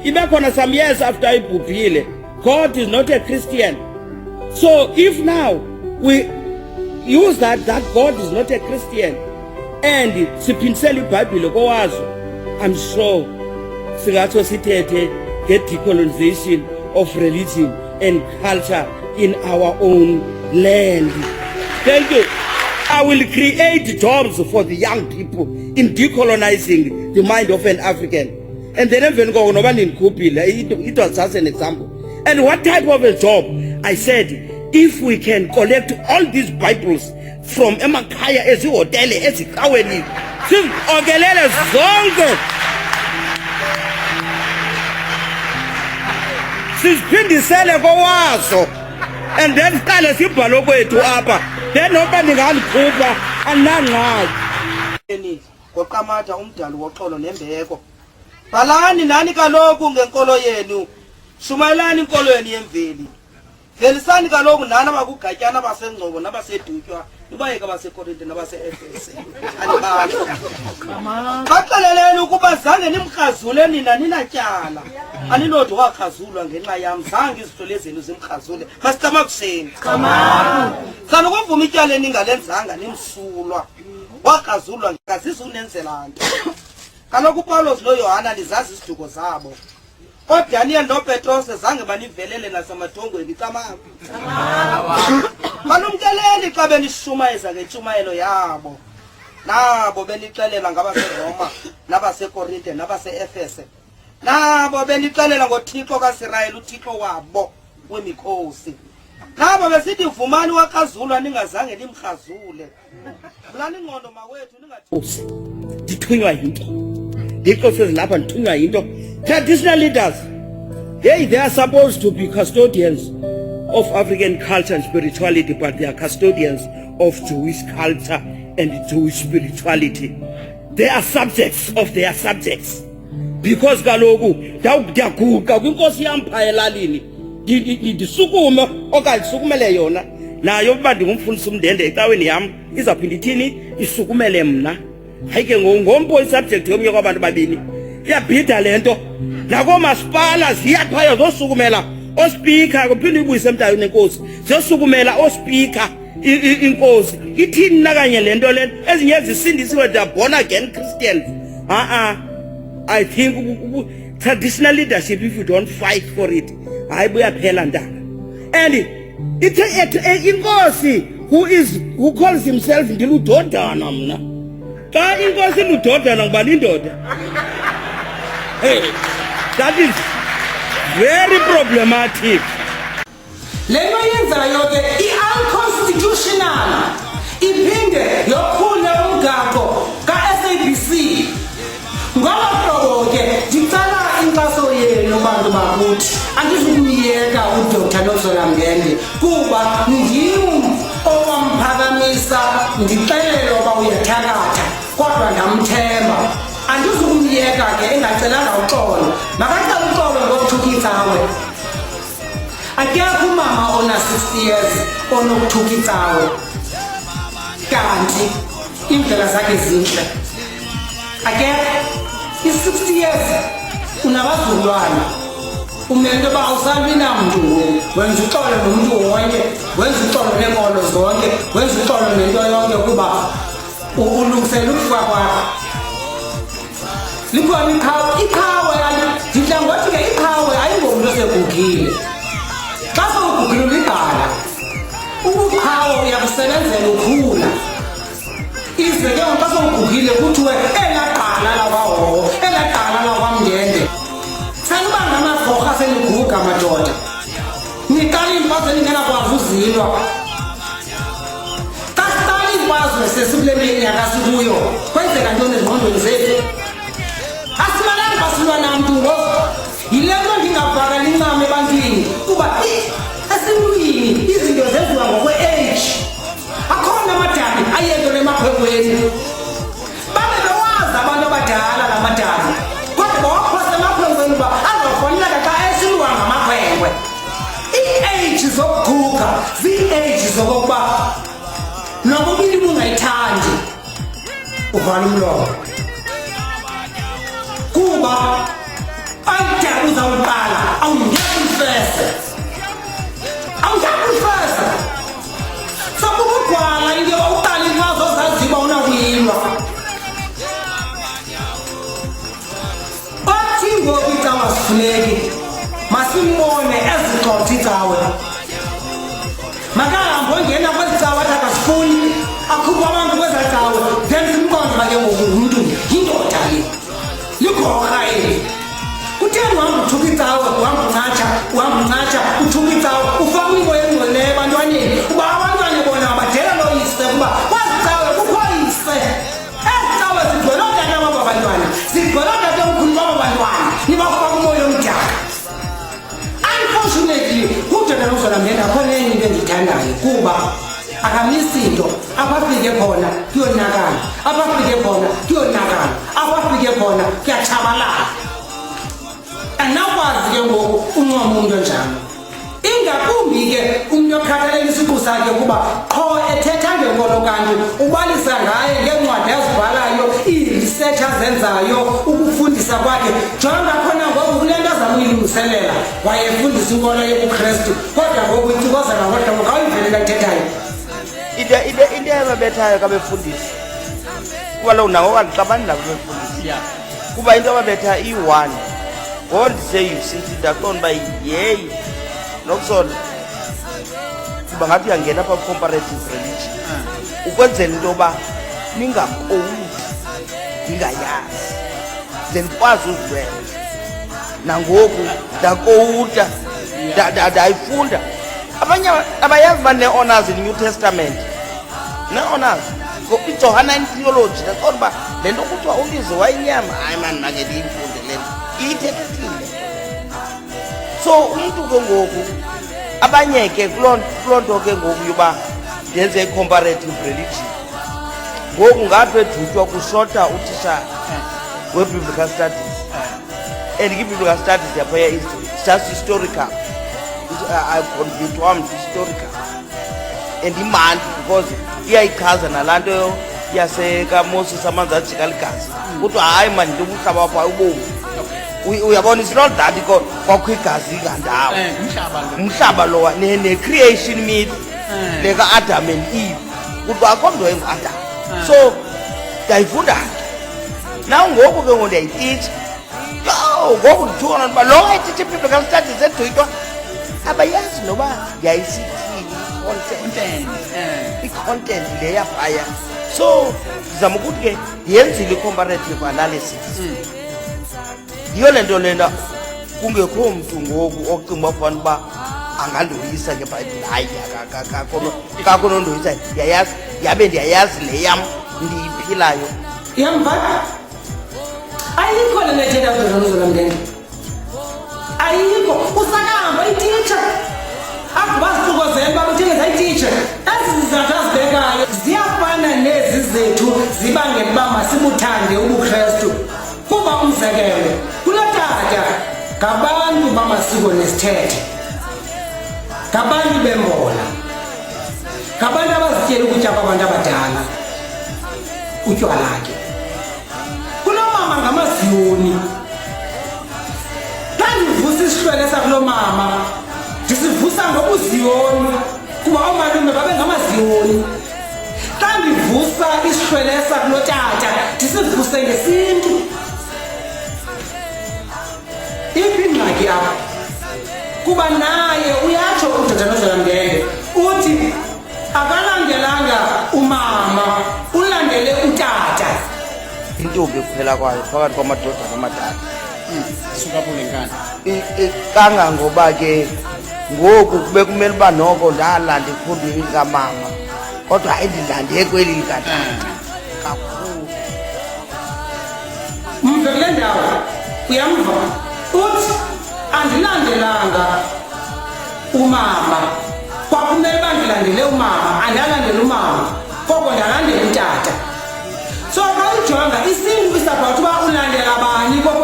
Even some years after Ibubile, God is not a Christian. So if now we use that God is not a Christian, and sipinseli Bible gowazo, I'm sure singato sitete get decolonization of religion and culture in our own land. Thank you. I will create jobs for the young people in decolonizing the mind of an African. And then even go on in Kupila, it was just an example. And what type of a job? I said, if we can collect all these Bibles from Emakaya, Ezi Hotele, Ezi Kaweni, Ogelele Zongo, Ndicela gowazo, and then Kale Sipalogo to Apa, then opening hand Kuba and Nanga. Kokamata umdali woxolo nembeko. Balani nani kaloku ngenkolo yenu. Shumayelani inkolo yenu yemveli. Velisani kaloku nana bakugatyana basengcobo nabasedutywa. Ibayeka basekorinte nabase-Efese. Anibalo. Baxeleleni ukuba zange nimkhazule nina ninatyala. Aninodwa wakhazulwa ngenxa yam, zange izithole zenu zimkhazule. Masicama kuseni. Zana ukuvuma ityala eningalenzanga nimsulwa. Wakhazulwa ngazisa unenzela nto. Kaloku Paulos lo Yohana lizazi isiduko zabo. ODaniel no Petros zange banivelele nasematongweni camaphi. Balumkeleli xa benishumayeza ngentshumayelo yabo. Nabo benixelela ngabaseRoma, nabaseKorinte, nabaseEfese. Nabo benixelela ngoThixo kaIsrayeli, uThixo wabo wemikhosi. Nabo besithi vumani wakhazulwa ningazange nimkhazule. Mlani ingqondo mawethu ningathi dithunywa yinto. Thixo sezilapha dithunywa yinto. Traditional leaders, they are supposed to be custodians of African culture and spirituality, but they are custodians of Jewish culture and Jewish spirituality. They are subjects of their subjects. Because kaloku daguka kwinkosi yampha elalini ndisukume okanye sukumele yona nayo uba ndingumfundisi umndende ecaweni yam izaphinda ithini isukumele mna. Hayi ke ngompo isubject yomnye kwabantu babini iyabhida lento. Nakomasipala ziyaphaya zosukumela ospika kuphinde ibuyise emntayweni enkosi zosukumela ospika inkosi ithini nakanye lento le ezinye ezisindisiwe they are born again Christians. I think traditional leadership, if you don't fight for it, I will phela ndaba. And it's inkosi who calls himself ndiludodana mna. Ka inkosi ludodana ngubani indoda? Hey, that is very problematic. Lento yenzayo ke i-unconstitutional iphinde yophule umgaqo ka-SABC. Ngoba ke ndicela inkxaso yenu bantu bakuthi andizukumyeka uDr Nokuzola Mndende kuba ndim owamphakamisa ndixelele uba uyathakatha kodwa ndamthemba. Andizukumyeka ke engacelanga uxolo. Makacela uxolo ngokuthukisawe. Akekho umama ona 60 years onokuthukisawe kanti indlela zakhe zinhle. Akekho i-60 years unabazulwana umento ba awusalwi namntu wenza uxolo nomuntu wonke, wenza uxolo neenkolo zonke, wenza uxolo nento yonke kuba ulungisela ukufa kwakho. Likhona iqhawe ndidla ngothi ke iqhawe ayingomntu osegugile. Xa sowugugile uligqala ubuqhawe uyakusebenzela ukhula. Ize ke xa sowugugile kuthiwe elaqala lawaho elaqala lakwamndende. Sanuba ngamagorha seliguga madoda niqala imfazwe ningekakwazi uzilwa. Xa siqala imfazwe sesibule minyaka sikuyo kwenzeka ntoni ezingqondweni zethu? Asimalanga basilwa namntu ngoku yile nto ndingavakali incame ebantwini kuba esimlwini izinto zenziwa ngokwe-age. Akhona amadali ayento lemakhwenkweni babe bewazi abantu abadala lamadali kodwa bawaphosa emakhwenkweni uba azofoneleka xa esilwa ngamakhwenkwe. Ii-age zokuguga zii-age zokokuba nokubili bungayithandi uvala umlomo kuba uzawuqala awungekufese sakubugwala into uqala inkxaso zaziba unakuyilwa othi ngoku icawa sifuneki masimbone ezigxotha icawe makahambe ongena kwezi cawe athi akasifuni akhupha abantu kweza cawe then simqonde make ngoku umntu yindoda le ligorha eli kutheni uhamba uthuka icawe uhamba uncatsha uthuka icawe ufaka into engcolileyo ebantwaneni uba abantwana bona abadela loyise kuba kwezi cawe kukho yise ezi cawe zigcwele ootata babo abantwana zigcwele ootata omkhulu babo abantwana nibafaka umoya omdaka. Unfortunately uDr Nokuzola Mndende akhona enye into endiyithandayo kuba akamisi into abafike khona kuyonakala abafike khona kuyonakala abafike khona kuyatshabalala anakwazi ke ngoku uncoma umntu onjalo ingakumbi ke umntu okhathalela isiqu sakhe kuba qho ethetha ngenkolo kanti ubalisa ngaye ngeencwadi azibhalayo ii-research azenzayo ukufundisa kwakhe jonga khona ngoku kule nto azama uyilungiselela wayefundisa inkolo yobuKristu kodwa ngoku icikoza ngakohlobo khawuyivelela kuthethayo into yababethayo kabefundisi kuba lo nawo andixabani nabo befundisi kuba into ababetha iyi-one ngondiseyusithi ndaqonda uba yeyi Nokuzola kuba ngathi uyangena apha comparative religion ukwenzela into yoba ningakowuti ningayazi ze ndikwazi uzivela nangoku ndakowuta ndayifunda abanye abayazi uba nee-honors in New Testament nee-honors iJohana theology ndaqonda uba le nto kuthiwa uLizwe wayinyama hayi mani make ndiyimfunde le nto iyithethethile. So umntu ke ngoku abanye ke kuloo nto ke ngoku yoba ndenze i-comparative religion ngoku ngathi edutywa kushota utitshala we-biblical studies and i-biblical studies yaphaya is just historical. I convict wam historical and imandi because iyayichaza nalaa nto yasekaMoses amanzi ajika ligazi kodwa hayi mani into umhlaba wapha ubomi uyabona it's not that kwakho igazi ngandawo umhlaba lowa ne-creation myth leka-Adam and Eve kodwa akho mntu engu-Adam so ndiyayifunda naw ngoku ke ngoku ndiyayititsha ngoku ndithuna uba lo ayititsha i-biblical studies edutywa abayazi noba yayisithini i-content le yaphaya so ndizama ukuthi ke yenzile i-comparative analysis yiyo le nto lena kungekho mntu ngoku ocinga ufana uba angandoyisa ngebhayibhile hayi kakho nondoyisa ndiyayazi yabe ndiyayazi le yam ndiyiphilayo yamva ayikho le nto ethetha uDr Nokuzola Mndende ayikho usakahamba ititsha akubazixukozela uba uthengisa ititsha ezi zizathu azibekayo ziyafana nezi zethu zibangela uba masibuthande ubuKristu kuba umzekelo kulotata ngabantu bamasiko nesithethe ngabantu bembola ngabantu abazityela ukutya kwabantu abadala utywala ke kunomama ngamaziyoni xa ndivusa isihlwele sakulo mama ndisivusa ngobuziyoni kuba oomalume babe ngamaziyoni xa ndivusa isihlwele sakulotata ndisivuse ngesintu iphi ingxaki apha kuba naye uyatsho uDr Nokuzola Mndende uthi akalandelanga umama ulandele utata intombi kuphela kwayo phakathi kwamadoda namadala suka kulenkani kangangoba ke ngoku kube kumele uba noko ndalanda ekhondweni likamama kodwa endilande kweli likatata kakhulu mve kule ndawo uyamva uthi andilandelanga umama kwakumele uba ndilandele umama andalandele umama koko ndalandela utata so xa ujonga isintu isabantu uba ulandela bani koko